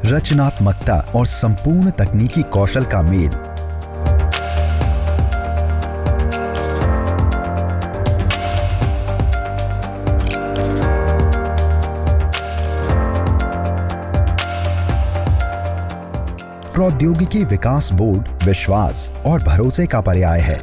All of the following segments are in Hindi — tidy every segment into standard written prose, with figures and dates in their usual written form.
रचनात्मकता और संपूर्ण तकनीकी कौशल का मेल। प्रौद्योगिकी विकास बोर्ड विश्वास और भरोसे का पर्याय है।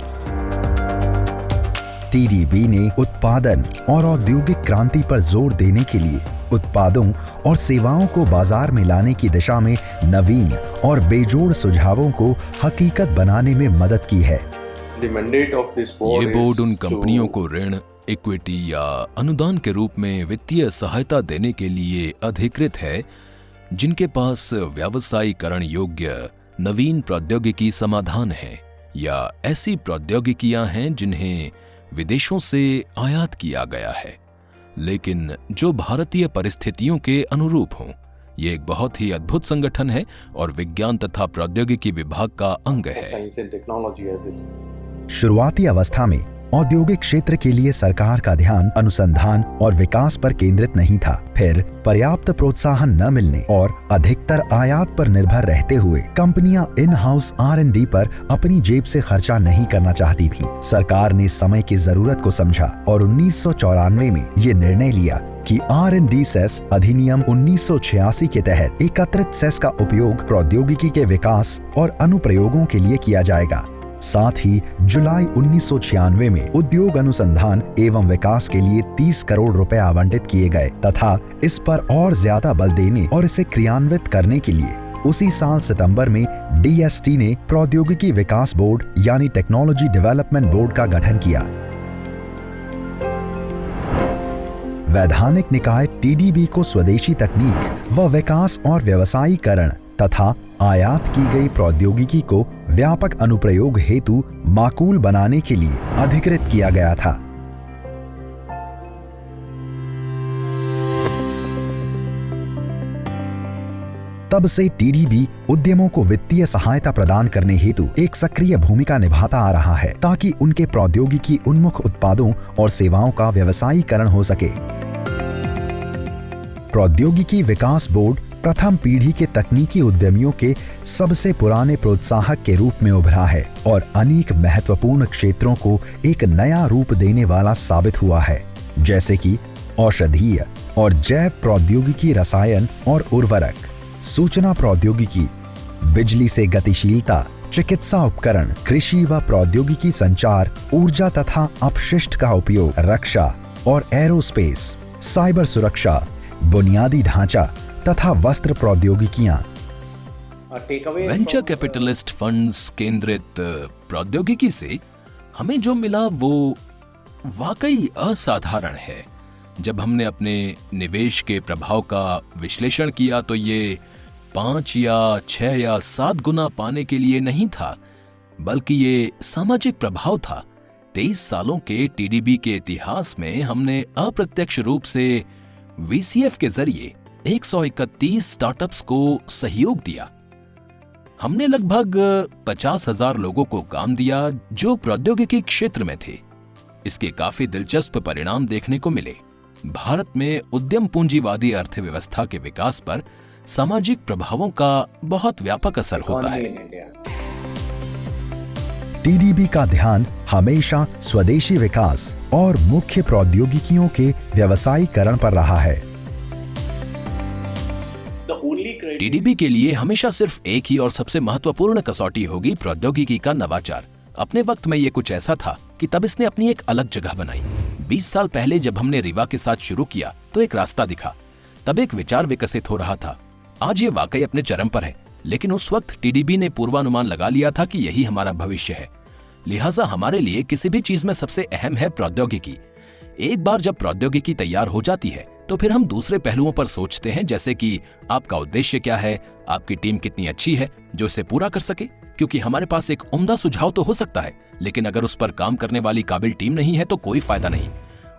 टीडीबी ने उत्पादन और औद्योगिक क्रांति पर जोर देने के लिए उत्पादों और सेवाओं को बाजार में लाने की दिशा में नवीन और बेजोड़ सुझावों को हकीकत बनाने में मदद की है। ये बोर्ड उन कंपनियों को ऋण, इक्विटी या अनुदान के रूप में वित्तीय सहायता देने के लिए अधिकृत है जिनके पास व्यावसायीकरण योग्य नवीन प्रौद्योगिकी समाधान है या ऐसी प्रौद्योगिकियां हैं जिन्हें विदेशों से आयात किया गया है लेकिन जो भारतीय परिस्थितियों के अनुरूप हों। ये एक बहुत ही अद्भुत संगठन है और विज्ञान तथा प्रौद्योगिकी विभाग का अंग है। शुरुआती अवस्था में औद्योगिक क्षेत्र के लिए सरकार का ध्यान अनुसंधान और विकास पर केंद्रित नहीं था। फिर पर्याप्त प्रोत्साहन न मिलने और अधिकतर आयात पर निर्भर रहते हुए कंपनियां इन हाउस R&D पर अपनी जेब से खर्चा नहीं करना चाहती थीं। सरकार ने समय की जरूरत को समझा और 1994 में ये निर्णय लिया कि R&D सेस अधिनियम 1986 के तहत एकत्रित सेस का उपयोग प्रौद्योगिकी के विकास और अनुप्रयोगों के लिए किया जाएगा। साथ ही जुलाई 1996 में उद्योग अनुसंधान एवं विकास के लिए 30 करोड़ रुपए आवंटित किए गए तथा इस पर और ज्यादा बल देने और इसे क्रियान्वित करने के लिए उसी साल सितंबर में DST ने प्रौद्योगिकी विकास बोर्ड यानी टेक्नोलॉजी डेवलपमेंट बोर्ड का गठन किया। वैधानिक निकाय TDB को स्वदेशी तकनीक व विकास और व्यवसायीकरण तथा आयात की गई प्रौद्योगिकी को व्यापक अनुप्रयोग हेतु माकूल बनाने के लिए अधिकृत किया गया था। तब से TDB उद्यमों को वित्तीय सहायता प्रदान करने हेतु एक सक्रिय भूमिका निभाता आ रहा है ताकि उनके प्रौद्योगिकी उन्मुख उत्पादों और सेवाओं का व्यवसायीकरण हो सके। प्रौद्योगिकी विकास बोर्ड प्रथम पीढ़ी के तकनीकी उद्यमियों के सबसे पुराने प्रोत्साहक के रूप में उभरा है और अनेक महत्वपूर्ण क्षेत्रों को एक नया रूप देने वाला साबित हुआ है, जैसे कि औषधीय और जैव प्रौद्योगिकी, रसायन और उर्वरक, सूचना प्रौद्योगिकी, बिजली से गतिशीलता, चिकित्सा उपकरण, कृषि व प्रौद्योगिकी संचार, ऊर्जा तथा अपशिष्ट का उपयोग, रक्षा और एरोस्पेस, साइबर सुरक्षा, बुनियादी ढांचा तथा वस्त्र प्रौद्योगिकियां। वेंचर कैपिटलिस्ट फंड्स केंद्रित प्रौद्योगिकी से हमें जो मिला वो वाकई असाधारण है। जब हमने अपने निवेश के प्रभाव का विश्लेषण किया तो ये 5 या 6 या 7 गुना पाने के लिए नहीं था, बल्कि ये सामाजिक प्रभाव था। 23 सालों के TDB के इतिहास में हमने अप्रत्यक्ष रूप से VCF के जरिए 131 स्टार्टअप्स को सहयोग दिया। हमने लगभग 50,000 लोगों को काम दिया जो प्रौद्योगिकी क्षेत्र में थे। इसके काफी दिलचस्प परिणाम देखने को मिले। भारत में उद्यम पूंजीवादी अर्थव्यवस्था के विकास पर सामाजिक प्रभावों का बहुत व्यापक असर होता है। TDB का ध्यान हमेशा स्वदेशी विकास और मुख्य प्रौद्योगिकियों के व्यवसायीकरण पर रहा है। TDB के लिए हमेशा सिर्फ एक ही और सबसे महत्वपूर्ण कसौटी होगी प्रौद्योगिकी का नवाचार। अपने वक्त में ये कुछ ऐसा था कि तब इसने अपनी एक अलग जगह बनाई। 20 साल पहले जब हमने रीवा के साथ शुरू किया तो एक रास्ता दिखा, तब एक विचार विकसित हो रहा था। आज ये वाकई अपने चरम पर है, लेकिन उस वक्त TDB ने पूर्वानुमान लगा लिया था कि यही हमारा भविष्य है। लिहाजा हमारे लिए किसी भी चीज में सबसे अहम है प्रौद्योगिकी। एक बार जब प्रौद्योगिकी तैयार हो जाती है तो फिर हम दूसरे पहलुओं पर सोचते हैं, जैसे कि आपका उद्देश्य क्या है, आपकी टीम कितनी अच्छी है जो इसे पूरा कर सके। क्योंकि हमारे पास एक उम्दा सुझाव तो हो सकता है, लेकिन अगर उस पर काम करने वाली काबिल टीम नहीं है तो कोई फायदा नहीं।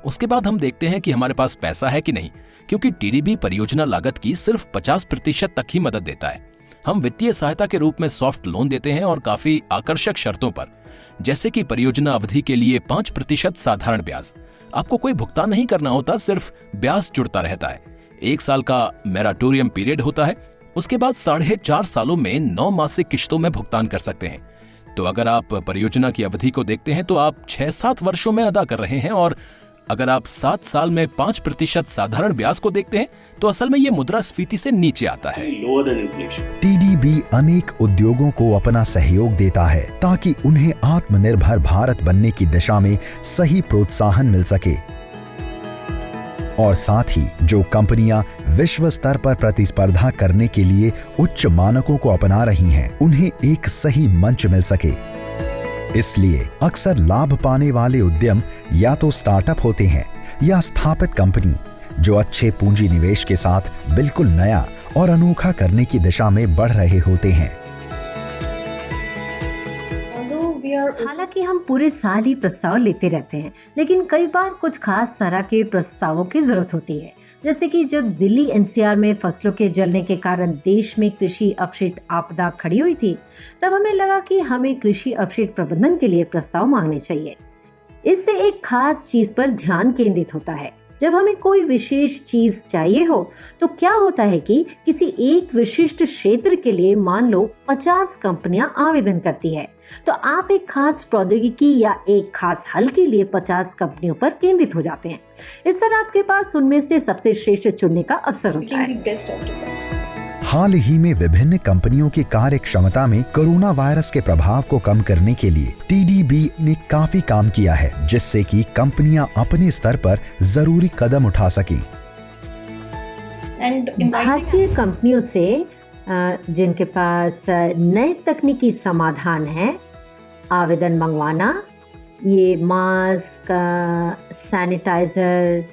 उसके बाद हम देखते हैं कि हमारे पास पैसा है कि नहीं, क्योंकि TDB परियोजना लागत की सिर्फ 50% तक ही मदद देता है। हम वित्तीय सहायता के रूप में सॉफ्ट लोन देते हैं और काफी आकर्षक शर्तों पर, जैसे कि परियोजना अवधि के लिए 5% साधारण ब्याज। आपको कोई भुगतान नहीं करना होता, सिर्फ ब्याज जुड़ता रहता है। 1 साल का मैराटोरियम पीरियड होता है, उसके बाद 4.5 सालों में 9 मासिक किश्तों में भुगतान कर सकते हैं। तो अगर आप परियोजना की अवधि को देखते हैं तो आप 6-7 वर्षों में अदा कर रहे हैं, और अगर आप 7 साल में 5% साधारण ब्याज को देखते हैं तो असल में ये मुद्रास्फीति से नीचे आता है। टीडीबी अनेक उद्योगों को अपना सहयोग देता है ताकि उन्हें आत्मनिर्भर भारत बनने की दिशा में सही प्रोत्साहन मिल सके, और साथ ही जो कंपनियां विश्व स्तर पर प्रतिस्पर्धा करने के लिए उच्च मानकों को अपना रही हैं, उन्हें एक सही मंच मिल सके। इसलिए अक्सर लाभ पाने वाले उद्यम या तो स्टार्टअप होते हैं या स्थापित कंपनी जो अच्छे पूंजी निवेश के साथ बिल्कुल नया और अनोखा करने की दिशा में बढ़ रहे होते हैं। हालांकि हम पूरे साल ही प्रस्ताव लेते रहते हैं, लेकिन कई बार कुछ खास तरह के प्रस्तावों की जरूरत होती है। जैसे कि जब दिल्ली एनसीआर में फसलों के जलने के कारण देश में कृषि अपशिष्ट आपदा खड़ी हुई थी, तब हमें लगा कि हमें कृषि अपशिष्ट प्रबंधन के लिए प्रस्ताव मांगने चाहिए। इससे एक खास चीज पर ध्यान केंद्रित होता है। जब हमें कोई विशेष चीज चाहिए हो तो क्या होता है कि किसी एक विशिष्ट क्षेत्र के लिए मान लो 50 कंपनियां आवेदन करती है, तो आप एक खास प्रौद्योगिकी या एक खास हल के लिए 50 कंपनियों पर केंद्रित हो जाते हैं। इस तरह आपके पास उनमें से सबसे श्रेष्ठ चुनने का अवसर होता है। हाल ही में विभिन्न कंपनियों की कार्य क्षमता में कोरोना वायरस के प्रभाव को कम करने के लिए टीडीबी ने काफी काम किया है, जिससे कि कंपनियां अपने स्तर पर जरूरी कदम उठा सकें। भारतीय कंपनियों से जिनके पास नए तकनीकी समाधान है, आवेदन मंगवाना, ये mask, sanitiser,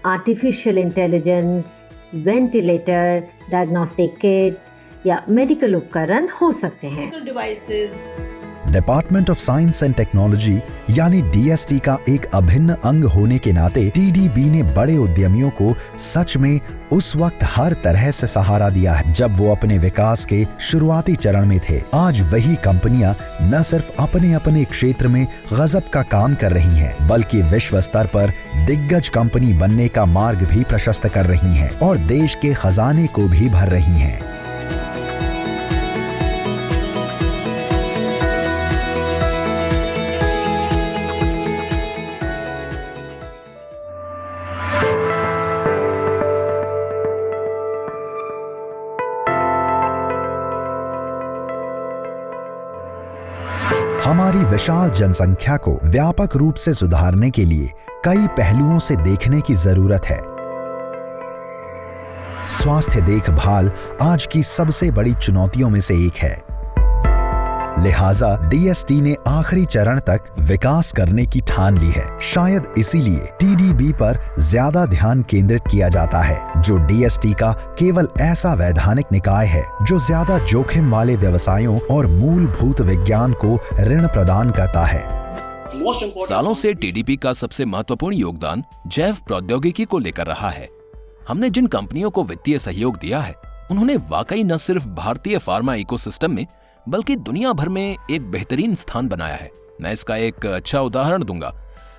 artificial intelligence, ventilator, diagnostic kit या मेडिकल उपकरण हो सकते हैं। Department of science and technology यानी डीएसटी का एक अभिन्न अंग होने के नाते टीडीबी ने बड़े उद्यमियों को सच में उस वक्त हर तरह से सहारा दिया है जब वो अपने विकास के शुरुआती चरण में थे। आज वही कंपनियां न सिर्फ अपने अपने क्षेत्र में गजब का काम कर रही हैं, बल्कि विश्व स्तर पर दिग्गज कंपनी बनने का मार्ग भी प्रशस्त कर रही हैं और देश के खजाने को भी भर रही हैं। हमारी विशाल जनसंख्या को व्यापक रूप से सुधारने के लिए कई पहलुओं से देखने की जरूरत है। स्वास्थ्य देखभाल आज की सबसे बड़ी चुनौतियों में से एक है। लिहाजा डीएसटी ने आखिरी चरण तक विकास करने की ठान ली है। शायद इसीलिए टीडीबी पर ज्यादा ध्यान केंद्रित किया जाता है, जो डीएसटी का केवल ऐसा वैधानिक निकाय है जो ज्यादा जोखिम वाले व्यवसायों और मूलभूत विज्ञान को ऋण प्रदान करता है। सालों से टीडीपी का सबसे महत्वपूर्ण योगदान जैव प्रौद्योगिकी को लेकर रहा है। हमने जिन कंपनियों को वित्तीय सहयोग दिया है, उन्होंने वाकई न सिर्फ भारतीय फार्मा इकोसिस्टम में बल्कि दुनिया भर में एक बेहतरीन स्थान बनाया है। मैं इसका एक अच्छा उदाहरण दूंगा।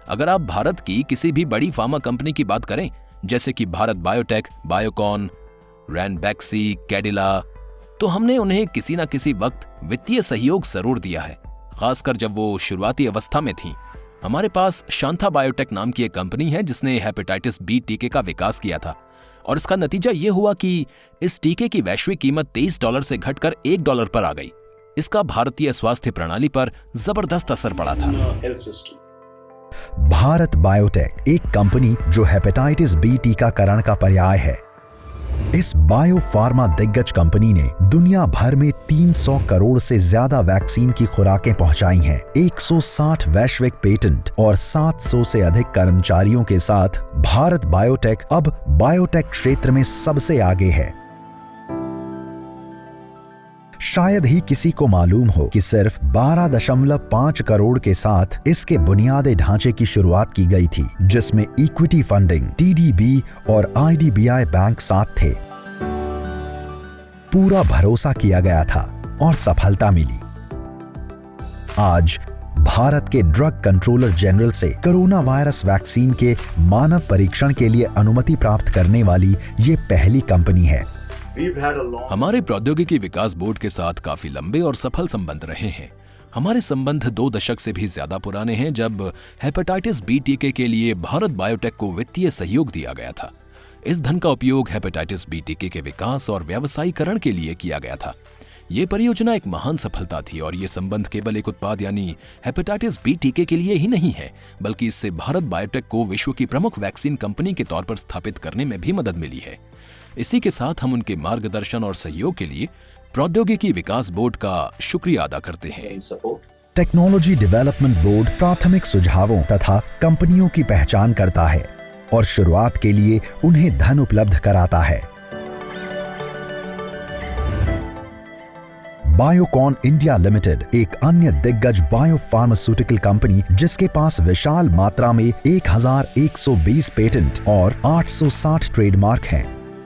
अगर आप भारत की किसी भी बड़ी फार्मा कंपनी की बात करें, जैसे कि भारत बायोटेक, बायोकॉन, रैनबैक्सी, कैडिला, तो हमने उन्हें किसी न किसी वक्त वित्तीय सहयोग जरूर दिया है, खासकर जब वो शुरुआती अवस्था में थी। हमारे पास शांता बायोटेक नाम की एक कंपनी है जिसने हेपेटाइटिस बी टीके का विकास किया था, और इसका नतीजा ये हुआ कि इस टीके की वैश्विक कीमत $23 से घटकर $1 पर आ गई। इसका भारतीय स्वास्थ्य प्रणाली पर जबरदस्त असर पड़ा था। भारत बायोटेक एक कंपनी जो हेपेटाइटिस बी टीकाकरण का पर्याय है। इस बायो फार्मा दिग्गज कंपनी ने दुनिया भर में 300 करोड़ से ज्यादा वैक्सीन की खुराकें पहुंचाई हैं, 160 वैश्विक पेटेंट और 700 से अधिक कर्मचारियों के साथ भारत बायोटेक अब बायोटेक क्षेत्र में सबसे आगे है। शायद ही किसी को मालूम हो कि सिर्फ 12.5 करोड़ के साथ इसके बुनियादी ढांचे की शुरुआत की गई थी, जिसमें इक्विटी फंडिंग, टीडीबी और आईडीबीआई बैंक साथ थे। पूरा भरोसा किया गया था और सफलता मिली। आज भारत के ड्रग कंट्रोलर जनरल से कोरोना वायरस वैक्सीन के मानव परीक्षण के लिए अनुमति प्राप्त करने वाली ये पहली कंपनी है। हमारे प्रौद्योगिकी विकास बोर्ड के साथ काफी लंबे और सफल संबंध रहे हैं। हमारे संबंध 2 दशक से भी ज्यादा पुराने हैं, जब हेपेटाइटिस बी टीके के लिए भारत बायोटेक को वित्तीय सहयोग दिया गया था। इस धन का उपयोग हेपेटाइटिस बी टीके के विकास और व्यावसायीकरण के लिए किया गया था। ये परियोजना एक महान सफलता थी और ये संबंध केवल एक उत्पाद यानी हेपेटाइटिस बी टीके के लिए ही नहीं है, बल्कि इससे भारत बायोटेक को विश्व की प्रमुख वैक्सीन कंपनी के तौर पर स्थापित करने में भी मदद मिली है। इसी के साथ हम उनके मार्गदर्शन और सहयोग के लिए प्रौद्योगिकी विकास बोर्ड का शुक्रिया अदा करते हैं। टेक्नोलॉजी डेवलपमेंट बोर्ड प्राथमिक सुझावों तथा कंपनियों की पहचान करता है और शुरुआत के लिए उन्हें धन उपलब्ध कराता है। बायोकॉन इंडिया लिमिटेड एक अन्य दिग्गज बायोफार्मास्यूटिकल कंपनी जिसके पास विशाल मात्रा में 1120 पेटेंट और 860 ट्रेडमार्क हैं।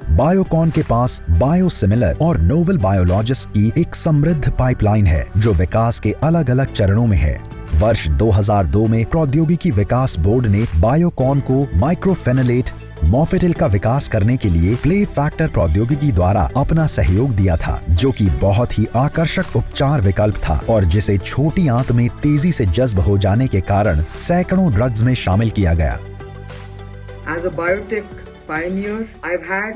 बायोकॉन के पास बायोसिमिलर और नोवेल बायोलॉजिक्स की एक समृद्ध पाइपलाइन है जो विकास के अलग अलग चरणों में है। वर्ष 2002 में प्रौद्योगिकी विकास बोर्ड ने बायोकॉन को माइक्रोफेनोलेट मॉफेटिल का विकास करने के लिए प्ले फैक्टर प्रौद्योगिकी द्वारा अपना सहयोग दिया था, जो कि बहुत ही आकर्षक उपचार विकल्प था और जिसे छोटी आंत में तेजी से जज्ब हो जाने के कारण सैकड़ों ड्रग्स में शामिल किया गया।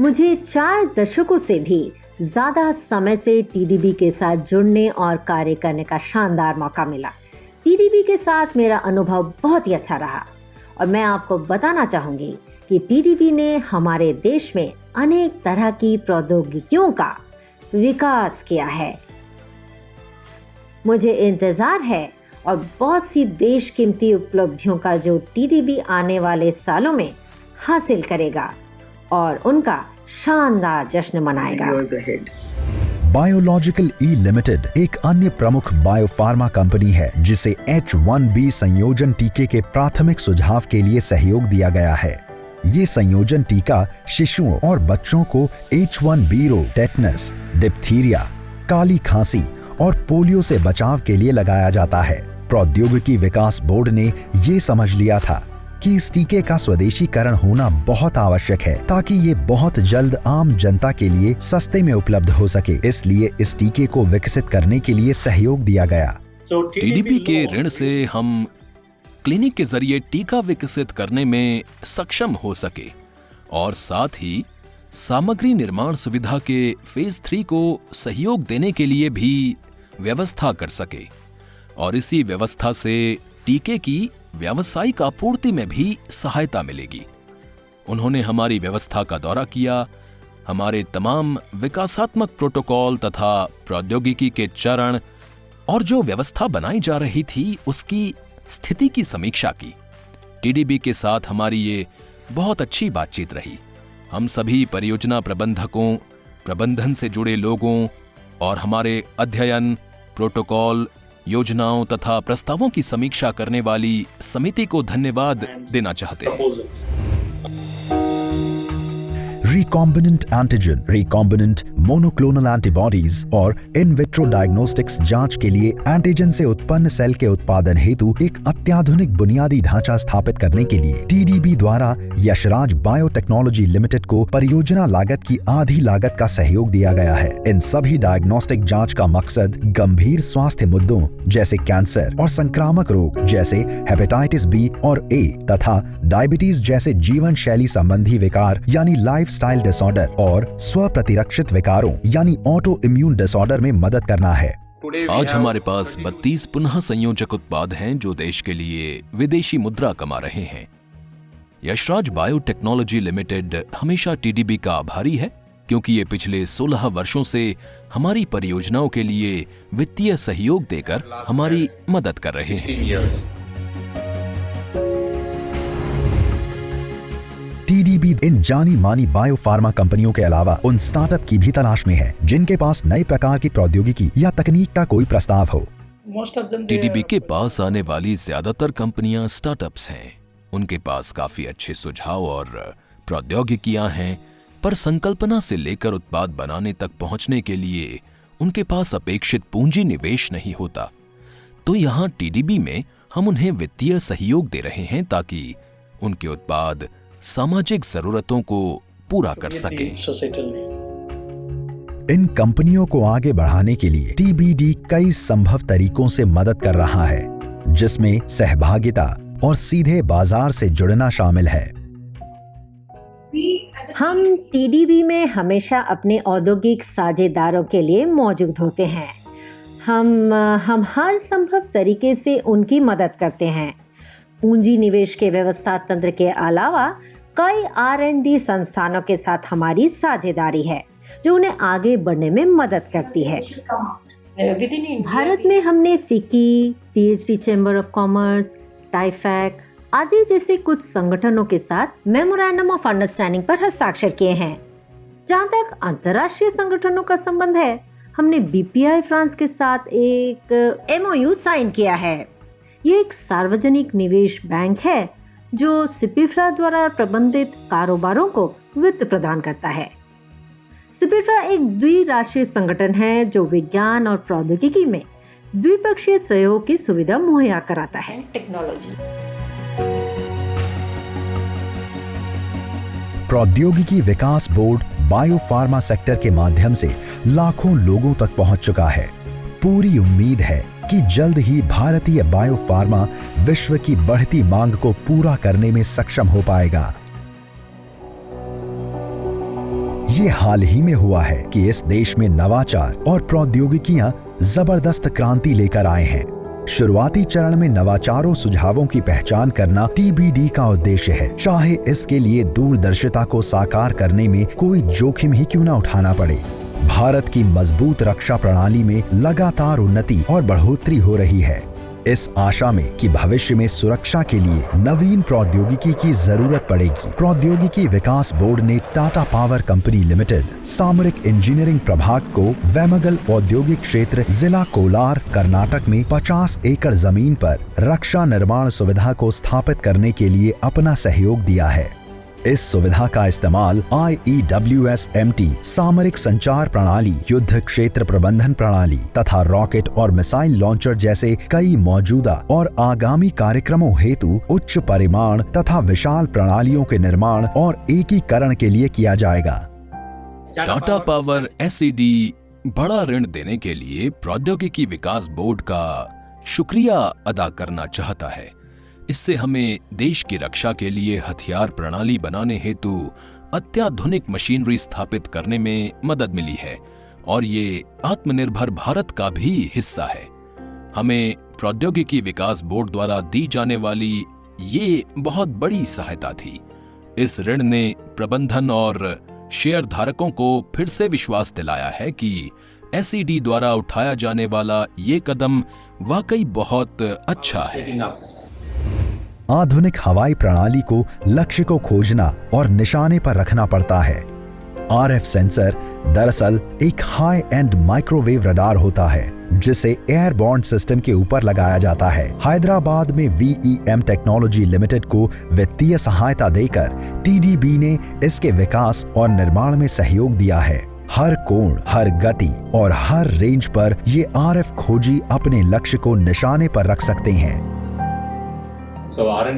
मुझे 4 दशकों से भी ज्यादा समय से टीडीबी के साथ जुड़ने और कार्य करने का शानदार मौका मिला। टीडीबी के साथ मेरा अनुभव बहुत ही अच्छा रहा और मैं आपको बताना चाहूंगी कि टीडीबी ने हमारे देश में अनेक तरह की प्रौद्योगिकियों का विकास किया है। मुझे इंतजार है और बहुत सी बेशकीमती उपलब्धियों का जो टीडीबी आने वाले सालों में हासिल करेगा और उनका शानदार जश्न मनाएगा। बायोलॉजिकल ई लिमिटेड एक अन्य प्रमुख बायोफार्मा कंपनी है जिसे H1B संयोजन टीके के प्राथमिक सुझाव के लिए सहयोग दिया गया है। ये संयोजन टीका शिशुओं और बच्चों को H1B रोग, टेटनस, डिप्थीरिया, काली खांसी और पोलियो से बचाव के लिए लगाया जाता है। प्रौद्योगिकी विकास बोर्ड ने ये समझ लिया था कि इस टीके का स्वदेशीकरण होना बहुत आवश्यक है ताकि ये बहुत जल्द आम जनता के लिए सस्ते में उपलब्ध हो सके। इसलिए इस टीके को विकसित करने के लिए सहयोग दिया गया। टीडीबी के ऋण से हम क्लिनिक के जरिए टीका विकसित करने में सक्षम हो सके और साथ ही सामग्री निर्माण सुविधा के फेज 3 को सहयोग देने के लिए भी व्यवस्था कर सके और इसी व्यवस्था से टीके की व्यावसायिक आपूर्ति में भी सहायता मिलेगी। उन्होंने हमारी व्यवस्था का दौरा किया, हमारे तमाम विकासात्मक प्रोटोकॉल तथा प्रौद्योगिकी के चरण और जो व्यवस्था बनाई जा रही थी उसकी स्थिति की समीक्षा की। टीडीबी के साथ हमारी ये बहुत अच्छी बातचीत रही। हम सभी परियोजना प्रबंधकों, प्रबंधन से जुड़े लोगों और हमारे अध्ययन, प्रोटोकॉल, योजनाओं तथा प्रस्तावों की समीक्षा करने वाली समिति को धन्यवाद देना चाहते हैं। Recombinant antigen, recombinant monoclonal antibodies और इन विट्रो डायग्नोस्टिक्स जांच के लिए एंटीजन से उत्पन्न सेल के उत्पादन हेतु एक अत्याधुनिक बुनियादी ढांचा स्थापित करने के लिए टीडीबी द्वारा यशराज बायोटेक्नोलॉजी लिमिटेड को परियोजना लागत की आधी लागत का सहयोग दिया गया है। इन सभी डायग्नोस्टिक जांच का मकसद गंभीर स्वास्थ्य मुद्दों जैसे कैंसर और संक्रामक रोग जैसे हेपेटाइटिस बी और ए तथा डायबिटीज जैसे जीवन शैली संबंधी विकार यानी लाइफस्टाइल डिसऑर्डर और स्वप्रतिरक्षित विकारों यानी ऑटो इम्यून डिसऑर्डर में मदद करना है। आज हमारे पास 32 पुनः संयोजक उत्पाद हैं जो देश के लिए विदेशी मुद्रा कमा रहे हैं। यशराज बायोटेक्नोलॉजी लिमिटेड हमेशा टीडीबी का आभारी है क्योंकि ये पिछले 16 वर्षों से हमारी परियोजनाओं के लिए वित्तीय सहयोग देकर हमारी मदद कर रहे हैं। टीडीबी इन जानी मानी बायोफार्मा कंपनियों के अलावा उन स्टार्टअप की भी तलाश में है जिनके पास नई प्रकार की प्रौद्योगिकी या तकनीक का कोई प्रस्ताव हो। टीडीबी के पास आने वाली ज्यादातर कंपनियां स्टार्टअप्स हैं। उनके पास काफी अच्छे सुझाव और प्रौद्योगिकियां हैं, पर संकल्पना से लेकर उत्पाद बनाने तक पहुंचने के लिए उनके पास अपेक्षित पूंजी निवेश नहीं होता। तो यहाँ टीडीबी में हम उन्हें वित्तीय सहयोग दे रहे हैं ताकि उनके उत्पाद सामाजिक जरूरतों को पूरा कर सकें। इन कंपनियों को आगे बढ़ाने के लिए टीबीडी कई संभव तरीकों से मदद कर रहा है, जिसमें सहभागिता और सीधे बाजार से जुड़ना शामिल है। हम टीडीबी में हमेशा अपने औद्योगिक साझेदारों के लिए मौजूद होते हैं। हम हर संभव तरीके से उनकी मदद करते हैं। पूंजी निवेश के व्यवस्था तंत्र के अलावा कई R&D संस्थानों के साथ हमारी साझेदारी है, जो उन्हें आगे बढ़ने में मदद करती है। भारत में हमने फिकी, PhD चैम्बर ऑफ कॉमर्स, टाइफैक आदि जैसे कुछ संगठनों के साथ मेमोरेंडम ऑफ अंडरस्टैंडिंग पर हस्ताक्षर किए हैं। जहाँ तक अंतर्राष्ट्रीय संगठनों का संबंध है, हमने BPI फ्रांस के साथ एक MOU साइन किया है। ये एक सार्वजनिक निवेश बैंक है जो सिपिफ्रा द्वारा प्रबंधित कारोबारों को वित्त प्रदान करता है। सिपिफ्रा एक द्विराष्ट्रीय संगठन है जो विज्ञान और प्रौद्योगिकी में द्विपक्षीय सहयोग की सुविधा मुहैया कराता है। टेक्नोलॉजी, प्रौद्योगिकी विकास बोर्ड बायोफार्मा सेक्टर के माध्यम से लाखों लोगों तक पहुंच चुका है। पूरी उम्मीद है कि जल्द ही भारतीय बायोफार्मा विश्व की बढ़ती मांग को पूरा करने में सक्षम हो पाएगा। ये हाल ही में हुआ है कि इस देश में नवाचार और प्रौद्योगिकियां जबरदस्त क्रांति लेकर आए हैं। शुरुआती चरण में नवाचारों सुझावों की पहचान करना टीबीडी का उद्देश्य है, चाहे इसके लिए दूरदर्शिता को साकार करने में कोई जोखिम ही क्यों न उठाना पड़े। भारत की मजबूत रक्षा प्रणाली में लगातार उन्नति और बढ़ोतरी हो रही है, इस आशा में कि भविष्य में सुरक्षा के लिए नवीन प्रौद्योगिकी की जरूरत पड़ेगी। प्रौद्योगिकी विकास बोर्ड ने टाटा पावर कंपनी लिमिटेड सामरिक इंजीनियरिंग प्रभाग को वैमगल औद्योगिक क्षेत्र जिला कोलार कर्नाटक में 50 एकड़ जमीन पर रक्षा निर्माण सुविधा को स्थापित करने के लिए अपना सहयोग दिया है। इस सुविधा का इस्तेमाल IEWS-MT सामरिक संचार प्रणाली, युद्ध क्षेत्र प्रबंधन प्रणाली तथा रॉकेट और मिसाइल लॉन्चर जैसे कई मौजूदा और आगामी कार्यक्रमों हेतु उच्च परिमाण तथा विशाल प्रणालियों के निर्माण और एकीकरण के लिए किया जाएगा। टाटा पावर SED बड़ा ऋण देने के लिए प्रौद्योगिकी विकास बोर्ड का शुक्रिया अदा करना चाहता है। इससे हमें देश की रक्षा के लिए हथियार प्रणाली बनाने हेतु अत्याधुनिक मशीनरी स्थापित करने में मदद मिली है और ये आत्मनिर्भर भारत का भी हिस्सा है। हमें प्रौद्योगिकी विकास बोर्ड द्वारा दी जाने वाली ये बहुत बड़ी सहायता थी। इस ऋण ने प्रबंधन और शेयर धारकों को फिर से विश्वास दिलाया है कि SED द्वारा उठाया जाने वाला ये कदम वाकई बहुत अच्छा है। आधुनिक हवाई प्रणाली को लक्ष्य को खोजना और निशाने पर रखना पड़ता है। RF सेंसर दरअसल एक हाई एंड माइक्रोवेव रडार होता है जिसे एयरबॉर्न सिस्टम के ऊपर लगाया जाता है। हैदराबाद में VEM टेक्नोलॉजी लिमिटेड को वित्तीय सहायता देकर TDB ने इसके विकास और निर्माण में सहयोग दिया है। हर कोण, हर गति और हर रेंज पर ये RF खोजी अपने लक्ष्य को निशाने पर रख सकते हैं।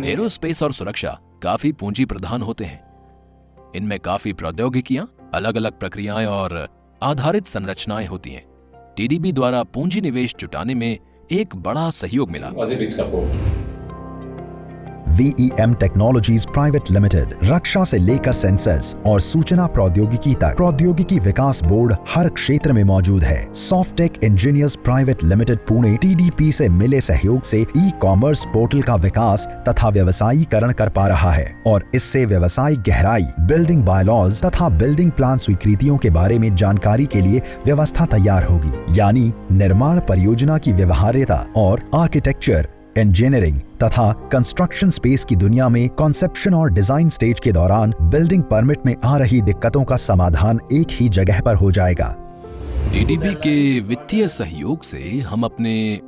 एरोस्पेस और सुरक्षा काफी पूंजी प्रधान होते हैं। इनमें काफी प्रौद्योगिकियां, अलग अलग प्रक्रियाएं और आधारित संरचनाएं होती हैं। TDB द्वारा पूंजी निवेश जुटाने में एक बड़ा सहयोग मिला। VEM टेक्नोलॉजीज प्राइवेट लिमिटेड रक्षा से लेकर सेंसर्स और सूचना प्रौद्योगिकी तक प्रौद्योगिकी विकास बोर्ड हर क्षेत्र में मौजूद है। Softech engineers private limited Pune TDP से मिले सहयोग से ई-कॉमर्स पोर्टल का विकास तथा व्यवसायीकरण कर पा रहा है और इससे व्यवसायिक गहराई, बिल्डिंग बायलॉज तथा बिल्डिंग प्लान स्वीकृतियों के बारे में जानकारी के लिए व्यवस्था तैयार होगी। यानी निर्माण परियोजना की व्यवहार्यता और आर्किटेक्चर, इंजीनियरिंग तथा कंस्ट्रक्शन स्पेस की दुनिया में कॉन्सेप्शन और डिजाइन स्टेज के दौरान बिल्डिंग परमिट में आ रही दिक्कतों का समाधान एक ही जगह पर हो जाएगा। TDB के वित्तीय सहयोग से हम अपने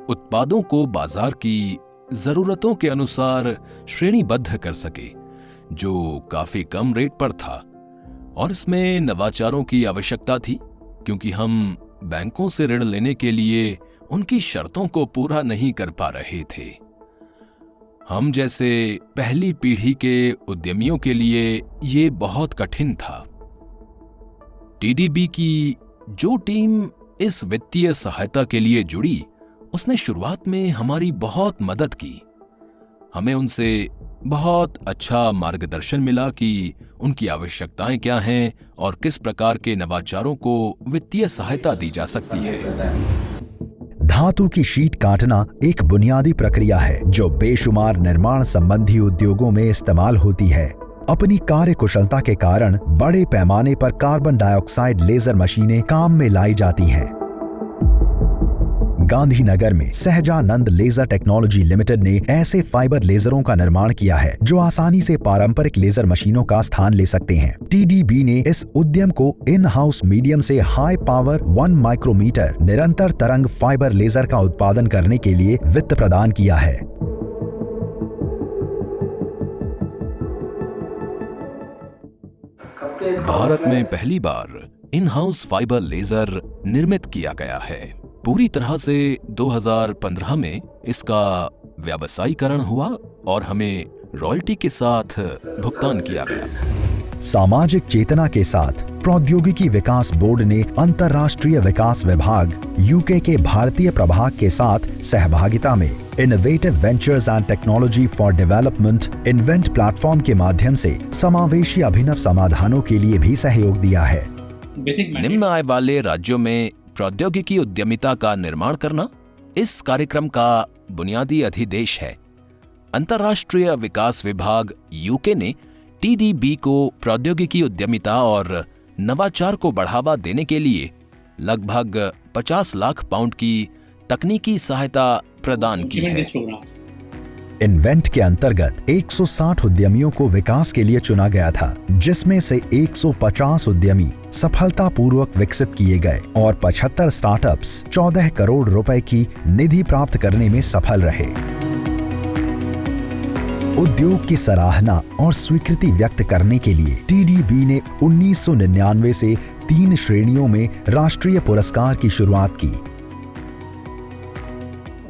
उत्पादों को बाजार की जरूरतों के अनुसार श्रेणीबद्ध कर सके, जो काफी कम रेट पर था और इसमें नवाचारों की आवश्यकता थी क्योंकि हम बैंकों से ऋण लेने के लिए उनकी शर्तों को पूरा नहीं कर पा रहे थे। हम जैसे पहली पीढ़ी के उद्यमियों के लिए ये बहुत कठिन था। TDB की जो टीम इस वित्तीय सहायता के लिए जुड़ी, उसने शुरुआत में हमारी बहुत मदद की। हमें उनसे बहुत अच्छा मार्गदर्शन मिला कि उनकी आवश्यकताएं क्या हैं और किस प्रकार के नवाचारों को वित्तीय सहायता दी जा सकती है। धातु की शीट काटना एक बुनियादी प्रक्रिया है जो बेशुमार निर्माण संबंधी उद्योगों में इस्तेमाल होती है। अपनी कार्य कुशलता के कारण बड़े पैमाने पर कार्बन डाइऑक्साइड लेजर मशीनें काम में लाई जाती हैं। गांधीनगर में सहजानंद लेजर टेक्नोलॉजी लिमिटेड ने ऐसे फाइबर लेजरों का निर्माण किया है जो आसानी से पारंपरिक लेजर मशीनों का स्थान ले सकते हैं। टीडीबी ने इस उद्यम को इन हाउस मीडियम से हाई पावर 1 माइक्रोमीटर निरंतर तरंग फाइबर लेजर का उत्पादन करने के लिए वित्त प्रदान किया है। भारत में पहली बार इन हाउस फाइबर लेजर निर्मित किया गया है। पूरी तरह से 2015 में इसका व्यावसायीकरण हुआ और हमें रॉयल्टी के साथ भुगतान किया गया। सामाजिक चेतना के साथ प्रौद्योगिकी विकास बोर्ड ने अंतर्राष्ट्रीय विकास विभाग यूके के भारतीय प्रभाग के साथ सहभागिता में innovative ventures and technology for development invent platform के माध्यम से समावेशी अभिनव समाधानों के लिए भी सहयोग दिया है। निम्न आय वाले राज्यों में प्रौद्योगिकी उद्यमिता का निर्माण करना इस कार्यक्रम का बुनियादी अधिदेश है। अंतर्राष्ट्रीय विकास विभाग यूके ने टीडीबी को प्रौद्योगिकी उद्यमिता और नवाचार को बढ़ावा देने के लिए लगभग 50 लाख पाउंड की तकनीकी सहायता प्रदान की है। इन्वेंट के अंतर्गत 160 उद्यमियों को विकास के लिए चुना गया था, जिसमें से 150 उद्यमी सफलतापूर्वक विकसित किए गए और 75 स्टार्टअप्स 14 करोड़ रुपए की निधि प्राप्त करने में सफल रहे। उद्योग की सराहना और स्वीकृति व्यक्त करने के लिए टीडीबी ने 1999 से 3 श्रेणियों में राष्ट्रीय पुरस्कार की शुरुआत की।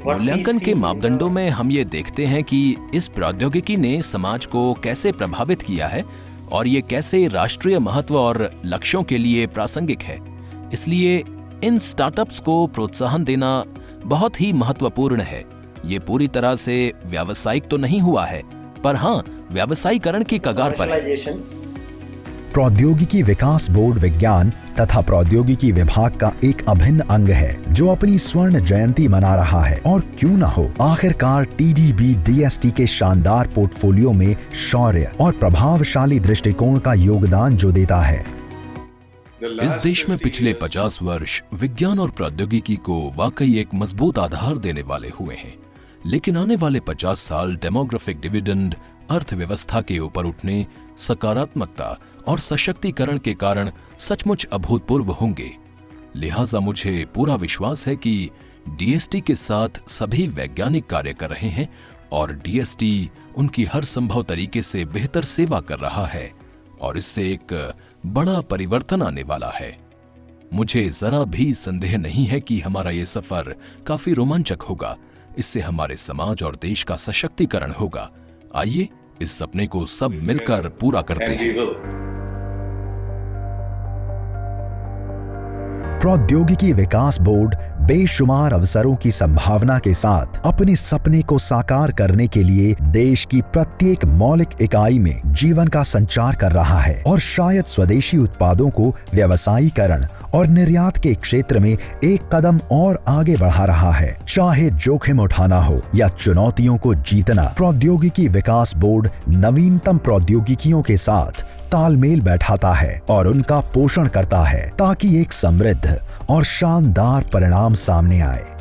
मूल्यांकन के मापदंडों में हम ये देखते हैं कि इस प्रौद्योगिकी ने समाज को कैसे प्रभावित किया है और ये कैसे राष्ट्रीय महत्व और लक्ष्यों के लिए प्रासंगिक है। इसलिए इन स्टार्टअप्स को प्रोत्साहन देना बहुत ही महत्वपूर्ण है। ये पूरी तरह से व्यावसायिक तो नहीं हुआ है, पर हाँ, व्यावसायीकरण की कगार पर है। प्रौद्योगिकी विकास बोर्ड विज्ञान तथा प्रौद्योगिकी विभाग का एक अभिन्न अंग है जो अपनी स्वर्ण जयंती मना रहा है। और क्यों न हो, आखिरकार टीडीबी डीएसटी के शानदार पोर्टफोलियो में शौर्य और प्रभावशाली दृष्टिकोण का योगदान जो देता है। इस देश में पिछले 50 वर्ष विज्ञान और प्रौद्योगिकी को वाकई एक मजबूत आधार देने वाले हुए हैं, लेकिन आने वाले 50 साल डेमोग्राफिक डिविडेंड अर्थव्यवस्था के ऊपर उठने, सकारात्मकता और सशक्तिकरण के कारण सचमुच अभूतपूर्व होंगे। लिहाजा मुझे पूरा विश्वास है कि डीएसटी के साथ सभी वैज्ञानिक कार्य कर रहे हैं और डीएसटी उनकी हर संभव तरीके से बेहतर सेवा कर रहा है और इससे एक बड़ा परिवर्तन आने वाला है। मुझे जरा भी संदेह नहीं है कि हमारा ये सफर काफी रोमांचक होगा। इससे हमारे समाज और देश का सशक्तिकरण होगा। आइए इस सपने को सब मिलकर पूरा करते हैं। प्रौद्योगिकी विकास बोर्ड बेशुमार अवसरों की संभावना के साथ अपने सपने को साकार करने के लिए देश की प्रत्येक मौलिक इकाई में जीवन का संचार कर रहा है और शायद स्वदेशी उत्पादों को व्यवसायीकरण और निर्यात के क्षेत्र में एक कदम और आगे बढ़ा रहा है। चाहे जोखिम उठाना हो या चुनौतियों को जीतना, प्रौद्योगिकी विकास बोर्ड नवीनतम प्रौद्योगिकियों के साथ तालमेल बैठाता है और उनका पोषण करता है ताकि एक समृद्ध और शानदार परिणाम सामने आए।